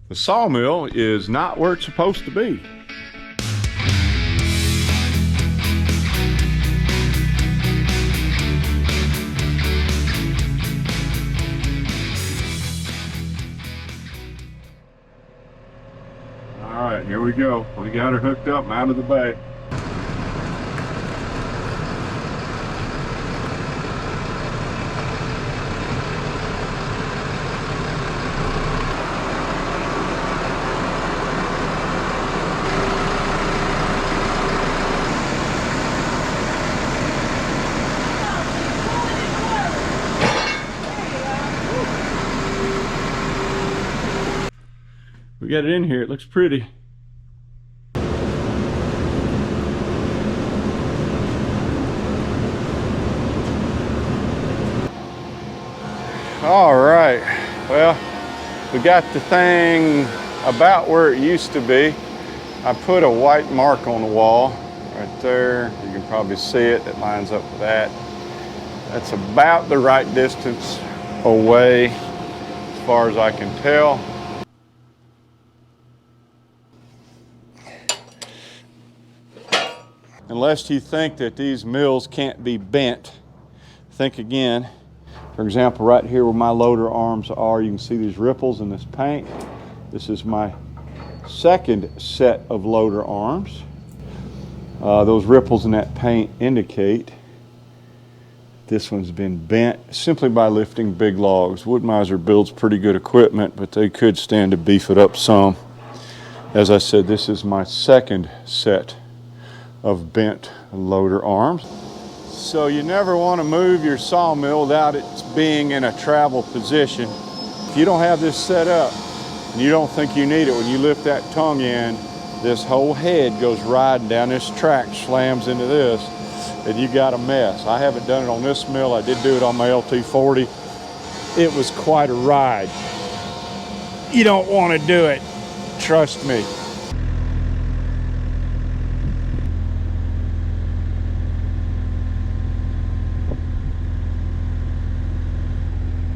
The sawmill is not where it's supposed to be. All right, here we go. We got her hooked up and out of the bay. We got it in here, it looks pretty. All right, well, we got the thing about where it used to be. I put a white mark on the wall right there. You can probably see it, it lines up with that. That's about the right distance away as far as I can tell. Unless you think that these mills can't be bent, think again. For example, right here where my loader arms are, you can see these ripples in this paint. This is my second set of loader arms. Those ripples in that paint indicate this one's been bent simply by lifting big logs. Wood-Mizer builds pretty good equipment, but they could stand to beef it up some. As I said, this is my second set of bent loader arms. So you never want to move your sawmill without it being in a travel position. If you don't have this set up and you don't think you need it, when you lift that tongue in, this whole head goes riding down this track, slams into this, and you got a mess. I haven't done it on this mill. I did do it on my LT40. It was quite a ride. You don't want to do it, trust me.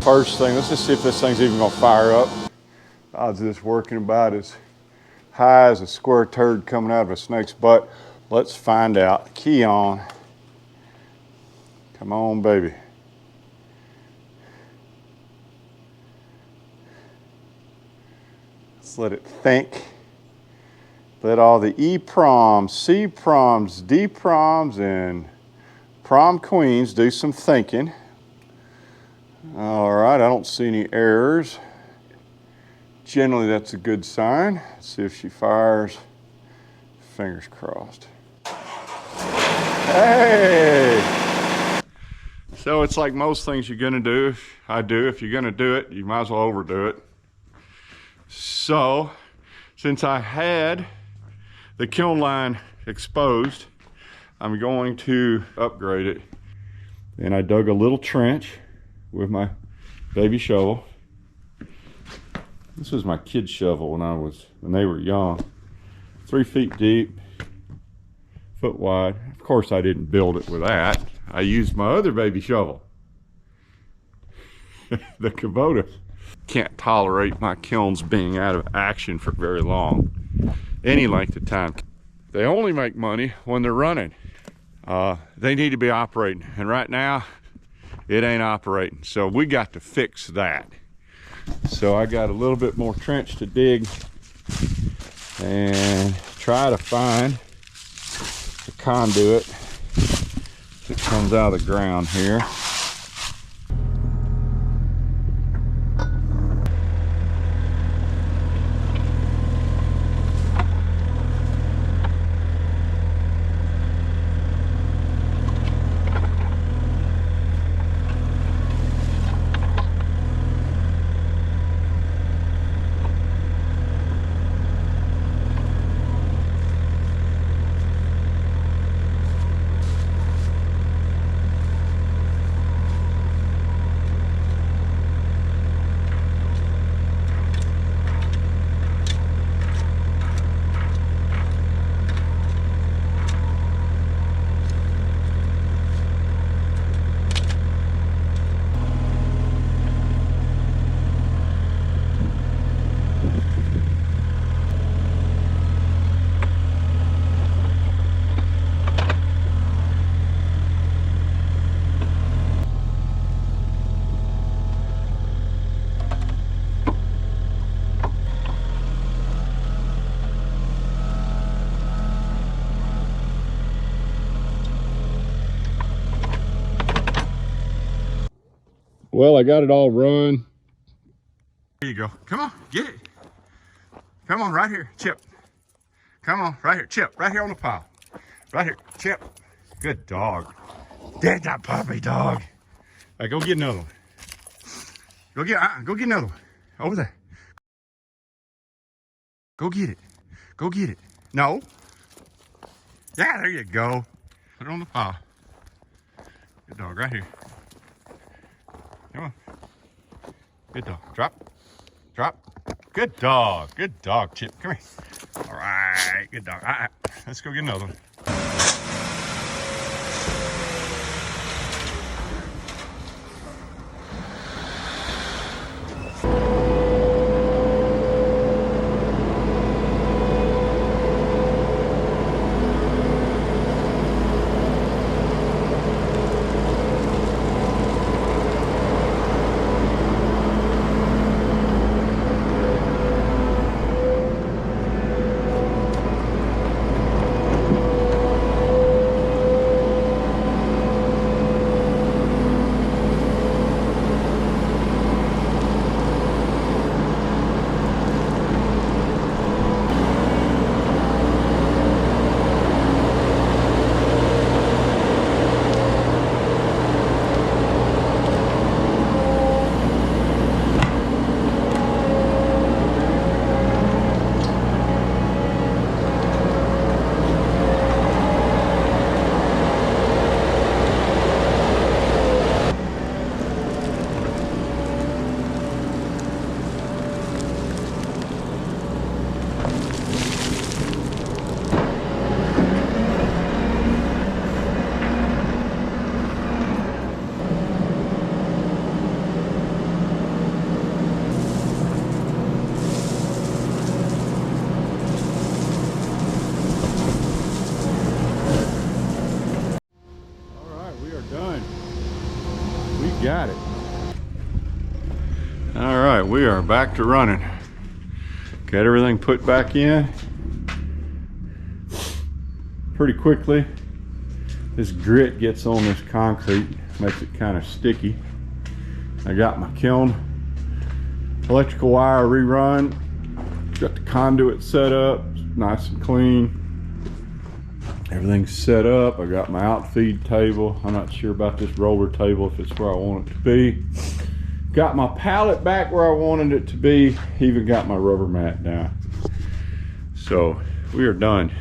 First thing, let's just see if this thing's even gonna fire up. Odds of this working about as high as a square turd coming out of a snake's butt. Let's find out. Key on. Come on, baby. Let's let it think. Let all the E-proms, C-proms, D-proms, and prom queens do some thinking. All right, I don't see any errors. Generally, that's a good sign. Let's see if she fires. Fingers crossed. Hey! So it's like most things you're gonna do, if you're gonna do it, you might as well overdo it. So, since I had the kiln line exposed, I'm going to upgrade it. And I dug a little trench with my baby shovel. This was my kid's shovel when they were young. 3 feet deep, foot wide. Of course I didn't build it with that. I used my other baby shovel. The Kubota. Can't tolerate my kilns being out of action for very long. Any length of time. They only make money when they're running. They need to be operating. And right now, it ain't operating. So we got to fix that. So I got a little bit more trench to dig and try to find the conduit that comes out of the ground here. Well, I got it all run. There you go. Come on, get it. Come on, right here, Chip. Come on, right here, Chip. Right here on the pile. Right here, Chip. Good dog. There's that puppy dog. All right, go get another one. Go get another one. Over there. Go get it. Go get it. No. Yeah, there you go. Put it on the pile. Good dog, right here. Come on. Good dog. Drop. Drop. Good dog. Good dog, Chip. Come here. All right. Good dog. All right. Let's go get another one. Got it. All right, we are back to running. Got everything put back in pretty quickly. This grit gets on this concrete, makes it kind of sticky. I got my kiln electrical wire rerun, got the conduit set up, nice and clean. Everything's set up. I got my outfeed table. I'm not sure about this roller table, if it's where I want it to be. Got my pallet back where I wanted it to be. Even got my rubber mat down. So we are done.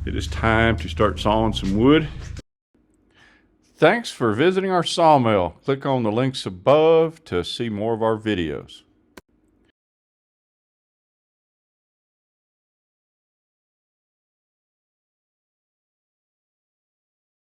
It is time to start sawing some wood. Thanks for visiting our sawmill. Click on the links above to see more of our videos.